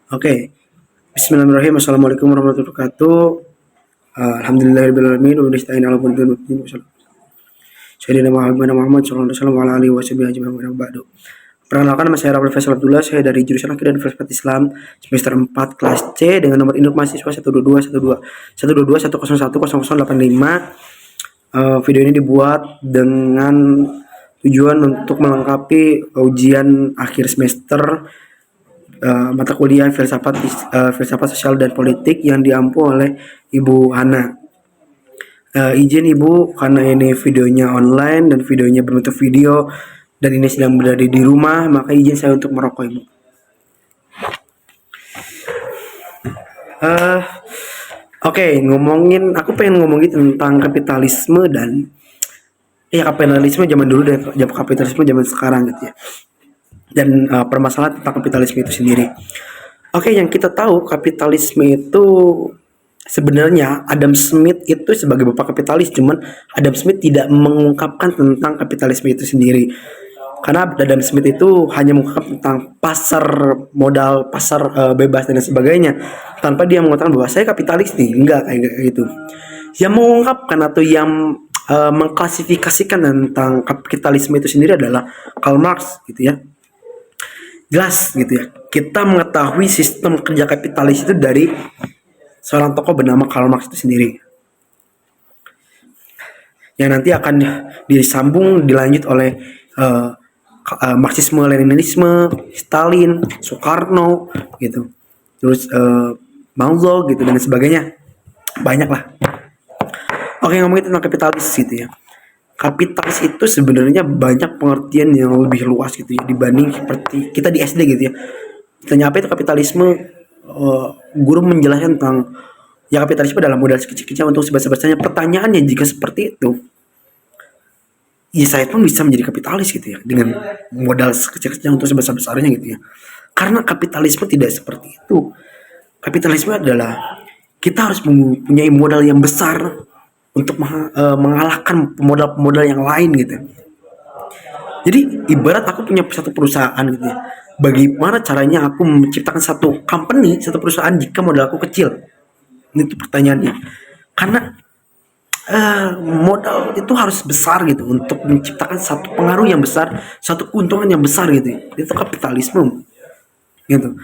Oke. Bismillahirrahmanirrahim. Assalamualaikum warahmatullahi wabarakatuh. Alhamdulillahirabbil alamin wa nasta'inu ala umuri dunya wa Sayyidina Muhammad sallallahu alaihi wasallam wa ala alihi washabihi ajma'in ba'du. Perkenalkan, nama saya Rafael Faisal Abdullah, saya dari jurusan Akidah dan Filsafat Islam semester 4 kelas C dengan nomor induk mahasiswa 122 video ini dibuat dengan tujuan untuk melengkapi ujian akhir semester mata kuliah filsafat sosial dan politik yang diampu oleh Ibu Hana. Izin Ibu, karena ini videonya online dan videonya berbentuk video dan ini sedang berada di rumah, maka izin saya untuk merokok, Ibu. Oke, aku pengen ngomongin tentang kapitalisme dan kapitalisme zaman dulu dan kapitalisme zaman sekarang gitu ya. Dan permasalahan tentang kapitalisme itu sendiri. Oke, yang kita tahu kapitalisme itu sebenarnya Adam Smith itu sebagai bapak kapitalis, cuman Adam Smith tidak mengungkapkan tentang kapitalisme itu sendiri. Karena Adam Smith itu hanya mengungkap tentang pasar modal, pasar bebas dan sebagainya, tanpa dia mengatakan bahwa saya kapitalis nih, enggak kayak gitu. Yang mengungkapkan atau yang mengklasifikasikan tentang kapitalisme itu sendiri adalah Karl Marx gitu ya. Jelas gitu ya. Kita mengetahui sistem kerja kapitalis itu dari seorang tokoh bernama Karl Marx itu sendiri, yang nanti akan disambung dilanjut oleh Marxisme, Leninisme, Stalin, Soekarno gitu, terus Mao Zedong gitu dan sebagainya, banyak lah. Oke, ngomongin tentang kapitalis gitu ya. Kapitalis itu sebenarnya banyak pengertian yang lebih luas gitu ya dibanding seperti kita di SD gitu ya. Tanya apa itu kapitalisme, guru menjelaskan tentang kapitalisme adalah modal sekecil-kecil untuk sebesar-besarnya. Pertanyaannya, jika seperti itu, ya saya pun bisa menjadi kapitalis gitu ya dengan modal sekecil-kecil untuk sebesar-besarnya gitu ya. Karena kapitalisme tidak seperti itu. Kapitalisme adalah kita harus mempunyai modal yang besar untuk mengalahkan pemodal-pemodal yang lain gitu. Jadi ibarat aku punya satu perusahaan gitu ya. Bagaimana caranya aku menciptakan satu company, satu perusahaan jika modal aku kecil? Itu pertanyaannya. Karena modal itu harus besar gitu untuk menciptakan satu pengaruh yang besar, satu keuntungan yang besar gitu. Itu kapitalisme gitu.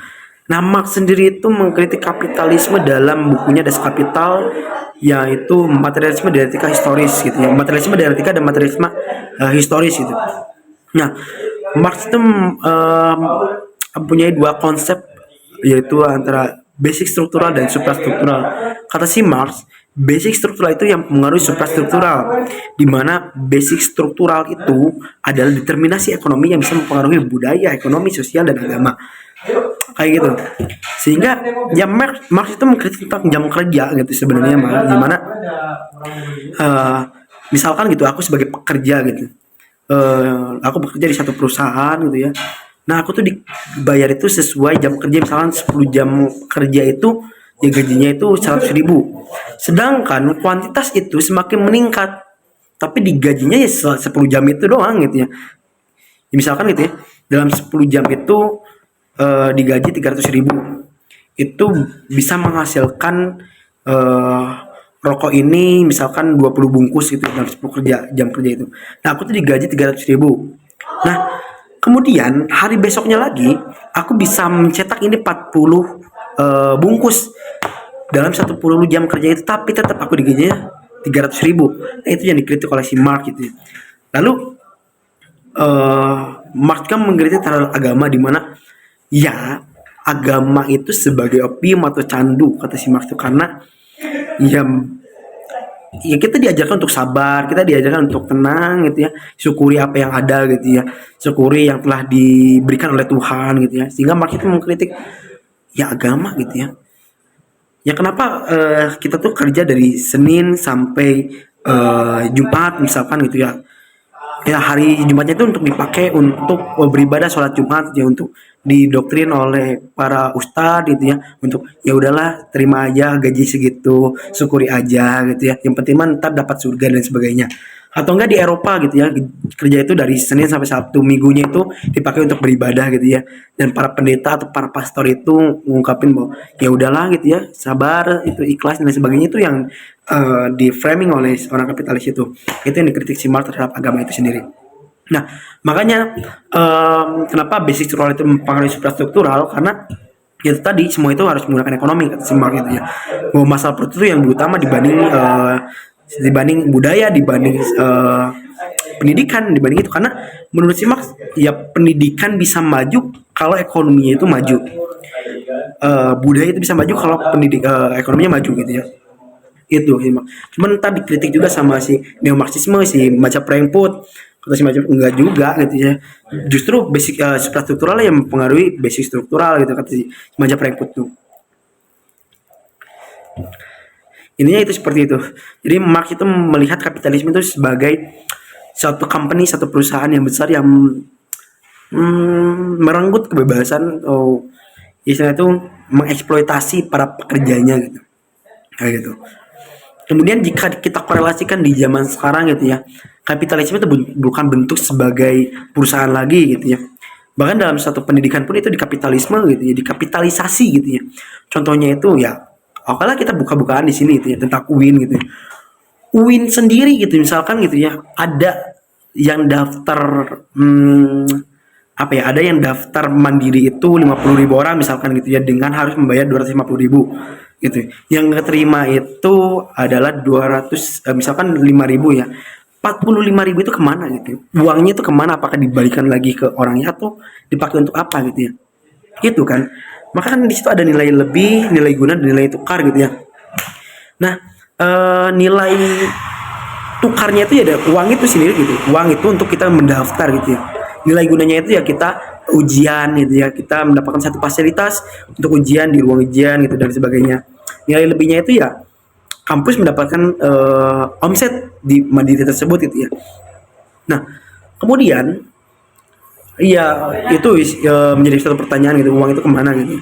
Nah, Marx sendiri itu mengkritik kapitalisme dalam bukunya Das Kapital, yaitu materialisme dialektika historis gitu ya. Materialisme dialektika dan materialisme historis gitu. Nah, Marx itu mempunyai dua konsep, yaitu antara basic struktural dan suprastruktural. Kata si Marx, basic struktural itu yang mempengaruhi suprastruktural, di mana basic struktural itu adalah determinasi ekonomi yang bisa mempengaruhi budaya, ekonomi, sosial, dan agama. Kayak gitu. Sehingga ya Marx itu mengkritik tentang jam kerja gitu sebenarnya, gimana misalkan gitu aku sebagai pekerja gitu, aku bekerja di satu perusahaan gitu ya. Nah, aku tuh dibayar itu sesuai jam kerja, misalkan 10 jam kerja itu ya gajinya itu 100.000. Sedangkan kuantitas itu semakin meningkat, tapi digajinya ya 10 jam itu doang gitu ya. Ya misalkan gitu ya, dalam 10 jam itu digaji 300.000, itu bisa menghasilkan rokok ini misalkan 20 bungkus gitu dalam 10 jam kerja itu. Nah, aku tuh digaji 300.000. Nah, kemudian hari besoknya lagi aku bisa mencetak ini 40 bungkus dalam 10 jam kerja itu, tapi tetap aku digajinya 300.000. Nah, itu yang dikritik oleh si Marx gitu ya. Lalu Marx kan mengkritik terhadap agama, di mana ya agama itu sebagai opium atau candu, kata si Marx itu. Karena ya kita diajarkan untuk sabar, kita diajarkan untuk tenang gitu ya, syukuri apa yang ada gitu ya, syukuri yang telah diberikan oleh Tuhan gitu ya. Sehingga Marx itu mengkritik ya agama gitu ya. Ya kenapa kita tuh kerja dari Senin sampai Jumat misalkan gitu ya. Ya hari Jumatnya itu untuk dipakai untuk beribadah sholat Jumat ya, untuk didoktrin oleh para ustadz gitu ya, untuk ya udahlah terima aja gaji segitu, syukuri aja gitu ya, yang penting mah ntar dapat surga dan sebagainya. atau enggak di Eropa gitu ya, kerja itu dari Senin sampai Sabtu, minggunya itu dipakai untuk beribadah gitu ya. Dan para pendeta atau para pastor itu ngungkapin bahwa ya udahlah gitu ya, sabar, itu ikhlas dan lain sebagainya. Itu yang di framing oleh orang kapitalis itu yang dikritik si Marx terhadap agama itu sendiri. Nah, makanya kenapa basic struktural itu mempengaruhi suprastruktural, karena itu tadi semua itu harus menggunakan ekonomi kata si Marx gitu ya. Bahwa masalah perut itu yang utama dibanding budaya, dibanding pendidikan, dibanding itu, karena menurut si Marx ya pendidikan bisa maju kalau ekonominya itu maju. Budaya itu bisa maju kalau ekonominya maju gitu ya. Itu sih, cuman tadi dikritik juga sama si neo marxisme, si Maca Frankfurt, kata si Maca enggak juga gitu ya, justru basic suprastruktural yang mempengaruhi basic struktural gitu, kata si Maca Frankfurt tuh. Ininya itu seperti itu. Jadi Marx itu melihat kapitalisme itu sebagai satu company, satu perusahaan yang besar yang merenggut kebebasan, atau istilahnya itu mengeksploitasi para pekerjanya gitu, kayak gitu. Kemudian jika kita korelasikan di zaman sekarang gitu ya, kapitalisme itu bukan bentuk sebagai perusahaan lagi gitu ya. Bahkan dalam satu pendidikan pun itu dikapitalisme gitu ya, dikapitalisasi gitu ya. Contohnya itu ya, oke lah kita buka-bukaan di sini gitu ya, tentang UIN gitu ya. UIN sendiri gitu misalkan gitu ya, ada yang daftar apa ya, ada yang daftar mandiri itu 50.000 orang misalkan gitu ya, dengan harus membayar 250.000 gitu. Yang keterima itu adalah 200 misalkan 5.000 ya. 45.000 itu kemana gitu? Uangnya itu kemana? Apakah dibalikan lagi ke orangnya atau dipakai untuk apa gitu ya? Gitu kan? Maka kan di situ ada nilai lebih, nilai guna, dan nilai tukar gitu ya. Nah, nilai tukarnya itu ya ada uang itu sendiri gitu. Uang itu untuk kita mendaftar gitu ya. Nilai gunanya itu ya kita ujian gitu ya. Kita mendapatkan satu fasilitas untuk ujian di ruang ujian gitu dan sebagainya. Nilai lebihnya itu ya kampus mendapatkan omset di mandiri tersebut gitu ya. Nah, kemudian iya itu menjadi satu pertanyaan gitu, uang itu kemana gitu.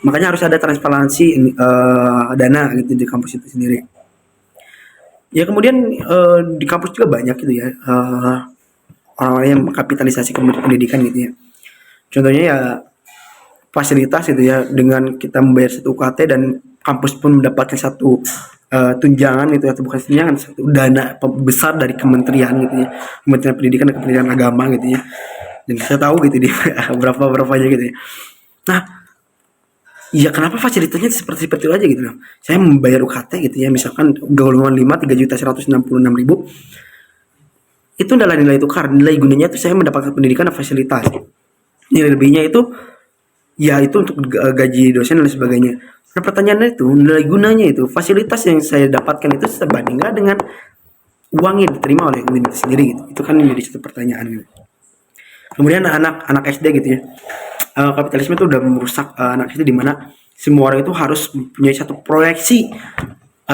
Makanya harus ada transparansi dana gitu di kampus itu sendiri. Ya kemudian di kampus juga banyak gitu ya orang-orang yang mengkapitalisasi pendidikan gitu ya. Contohnya ya fasilitas gitu ya, dengan kita membayar satu UKT dan kampus pun mendapatkan satu tunjangan gitu, atau bukan tunjangan, satu dana besar dari kementerian gitu ya, Kementerian Pendidikan dan Kementerian Agama gitu ya. Dan saya tahu gitu di berapa-berapanya gitu ya. Nah, ya kenapa fasilitasnya seperti itu aja gitu loh. Saya membayar UKT gitu ya, misalkan golongan 5 3.166.000. Itu adalah nilai tukar, nilai gunanya itu saya mendapatkan pendidikan dan fasilitas. Nilai lebihnya itu ya itu untuk gaji dosen dan sebagainya. Nah, pertanyaannya itu nilai gunanya itu, fasilitas yang saya dapatkan itu sebanding nggak dengan uang yang diterima oleh UIN itu sendiri gitu. Itu kan menjadi satu pertanyaan gitu. Kemudian anak SD gitu ya, kapitalisme itu udah merusak anak SD, di mana semua orang itu harus punya satu proyeksi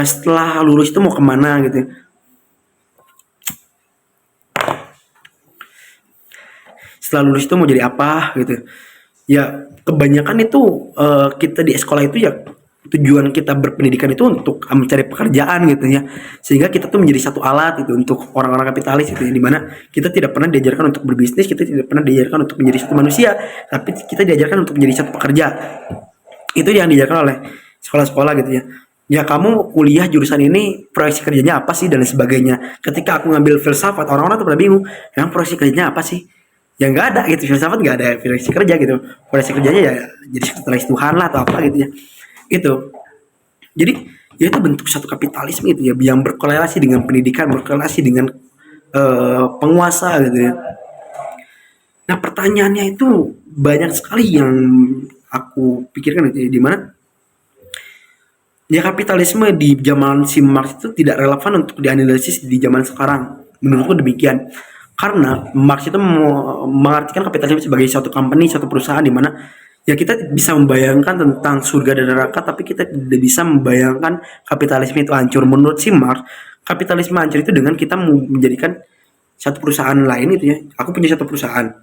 setelah lulus itu mau kemana gitu ya. Setelah lulus itu mau jadi apa gitu ya. Kebanyakan itu kita di sekolah itu ya tujuan kita berpendidikan itu untuk mencari pekerjaan gitu ya, sehingga kita tuh menjadi satu alat itu untuk orang-orang kapitalis gitu ya, dimana kita tidak pernah diajarkan untuk berbisnis, kita tidak pernah diajarkan untuk menjadi satu manusia, tapi kita diajarkan untuk menjadi satu pekerja. Itu yang diajarkan oleh sekolah-sekolah gitu ya. Ya kamu kuliah jurusan ini, proyeksi kerjanya apa sih dan sebagainya. Ketika aku ngambil filsafat, orang-orang tuh pada bingung, yang proyeksi kerjanya apa sih? Ya nggak ada gitu, filsafat nggak ada proyeksi kerja gitu. Proyeksi kerjanya ya jadi sekretaris Tuhan lah atau apa gitu ya. Itu. Jadi ya itu bentuk satu kapitalisme itu ya, yang berkorelasi dengan pendidikan, berkorelasi dengan penguasa gitu ya. Nah pertanyaannya itu banyak sekali yang aku pikirkan gitu ya, di mana ya kapitalisme di zaman si Marx itu tidak relevan untuk dianalisis di zaman sekarang. Menurutku demikian. Karena Marx itu mengartikan kapitalisme sebagai suatu company, suatu perusahaan, di mana ya kita bisa membayangkan tentang surga dan neraka, tapi kita tidak bisa membayangkan kapitalisme itu hancur. Menurut si Marx, kapitalisme hancur itu dengan kita menjadikan satu perusahaan lain itu ya. Aku punya satu perusahaan,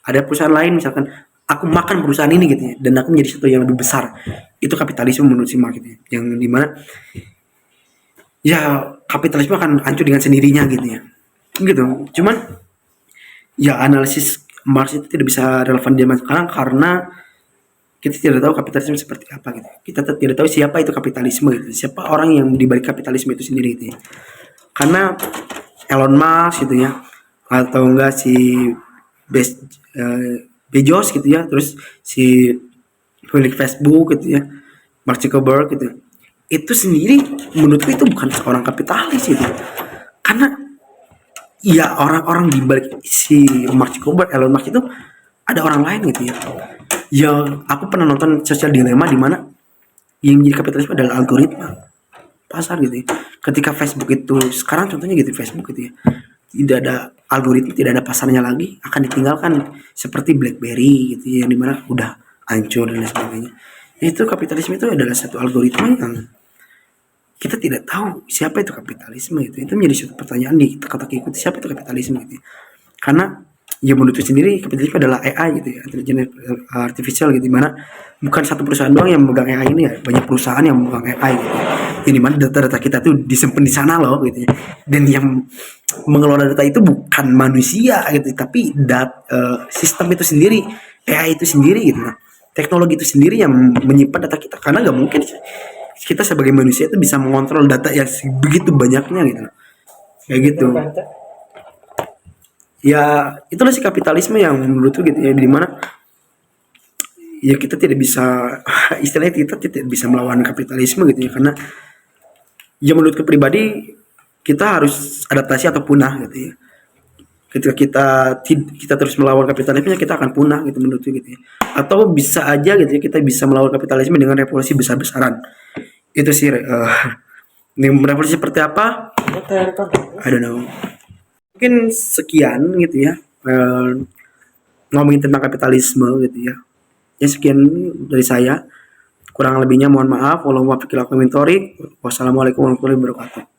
ada perusahaan lain misalkan, aku makan perusahaan ini gitu ya, dan aku menjadi satu yang lebih besar. Itu kapitalisme menurut si Marx gitu ya. Yang dimana ya kapitalisme akan hancur dengan sendirinya gitu ya. gitu. Cuman ya analisis Marx itu tidak bisa relevan di zaman sekarang karena kita tidak tahu kapitalisme seperti apa gitu. Kita tidak tahu siapa itu kapitalisme gitu. Siapa orang yang di balik kapitalisme itu sendiri gitu ya. Karena Elon Musk gitu ya, atau enggak si Bez, Bezos gitu ya, terus si pemilik Facebook gitu ya, Mark Zuckerberg gitu. Itu sendiri menurutku itu bukan seorang kapitalis gitu. Karena ya orang-orang di balik si Mark Zuckerberg, Elon Musk itu ada orang lain gitu ya. Ya aku pernah nonton Social Dilemma di mana yang jadi kapitalisme adalah algoritma pasar gitu ya. Ketika Facebook itu sekarang contohnya gitu Facebook gitu ya, tidak ada algoritma, tidak ada pasarnya lagi, akan ditinggalkan seperti BlackBerry gitu ya, yang dimana udah hancur dan lain sebagainya. Itu kapitalisme itu adalah satu algoritma yang kita tidak tahu siapa itu kapitalisme itu menjadi suatu pertanyaan di teka-teki itu siapa itu kapitalisme gitu ya. Karena ya menurut saya sendiri kapitalisme adalah AI gitu ya, intelligence artificial gitu, dimana bukan satu perusahaan doang yang memegang AI ini ya, banyak perusahaan yang memegang AI gitu ya. Yang dimana data-data kita tuh disimpan di sana loh gitu ya, dan yang mengelola data itu bukan manusia gitu, tapi sistem itu sendiri, AI itu sendiri gitu. Nah, teknologi itu sendiri yang menyimpan data kita, karena nggak mungkin kita sebagai manusia itu bisa mengontrol data yang begitu banyaknya gitu, kayak gitu. Ya itulah si kapitalisme yang menurutku gitu ya, dimana ya kita tidak bisa istilahnya kita tidak bisa melawan kapitalisme gitu ya, karena ya menurutku pribadi kita harus adaptasi atau punah gitu ya. Ketika kita terus melawan kapitalisme kita akan punah gitu menurutku gitu ya. Atau bisa aja gitu ya kita bisa melawan kapitalisme dengan revolusi besar-besaran. Itu sih dengan revolusi seperti apa? I don't know. Mungkin sekian gitu ya, ngomongin tentang kapitalisme gitu ya. Ya sekian dari saya, kurang lebihnya mohon maaf. Wassalamualaikum warahmatullahi wabarakatuh.